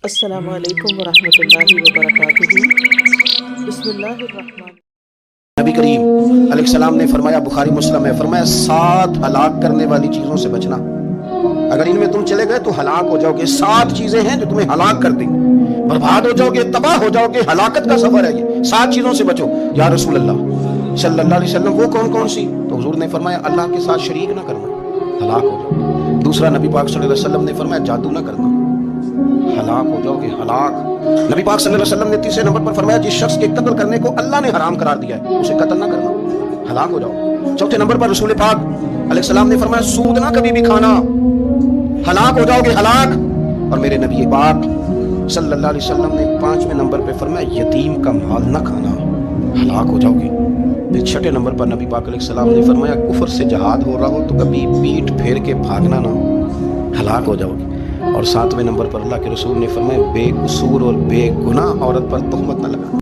السلام علیکم ورحمۃ اللہ وبرکاتہ۔ بسم اللہ الرحمن۔ نبی کریم علیہ السلام نے فرمایا، بخاری مسلم ہے، فرمایا 7 ہلاک کرنے والی چیزوں سے بچنا، اگر ان میں تم چلے گئے تو ہلاک ہو جاؤ گے۔ 7 چیزیں ہیں جو تمہیں ہلاک کر دیں، برباد ہو جاؤ گے، تباہ ہو جاؤ گے، ہلاکت کا سفر ہے یہ، 7 چیزوں سے بچو۔ یا رسول اللہ صلی اللہ علیہ وسلم وہ کون کون سی؟ تو حضور نے فرمایا اللہ کے ساتھ شریک نہ کرنا، ہلاک ہو جاؤ گے۔ دوسرا نبی پاک صلی اللہ علیہ وسلم نے فرمایا جادو نہ کرنا، ہلاک ہو جاؤ گے، ہلاک۔ نبی پاک صلی اللہ علیہ وسلم نے تیسرے نمبر پر فرمایا جس شخص کے قتل کرنے کو اللہ نے حرام قرار دیا ہے اسے قتل نہ کرنا، ہلاک ہو جاؤ۔ چوتھے نمبر پر رسول پاک علیہ السلام نے فرمایا سود نہ کبھی بھی کھانا، ہلاک ہو جاؤ گے، ہلاک۔ اور میرے نبی پاک صلی اللہ علیہ وسلم نے 5ویں نمبر پہ فرمایا یتیم کا مال نہ کھانا، ہلاک ہو جاؤ گے۔ پھر 6ٹھے نمبر پر نبی پاک علیہ السلام نے فرمایا کفر سے جہاد ہو رہا ہو تو کبھی پیٹھ پھیر کے بھاگنا نہ ہو، ہلاک ہو جاؤ گے۔ اور 7ویں نمبر پر اللہ کے رسول نے فرمایا بے قصور اور بے گناہ عورت پر تہمت نہ لگانا۔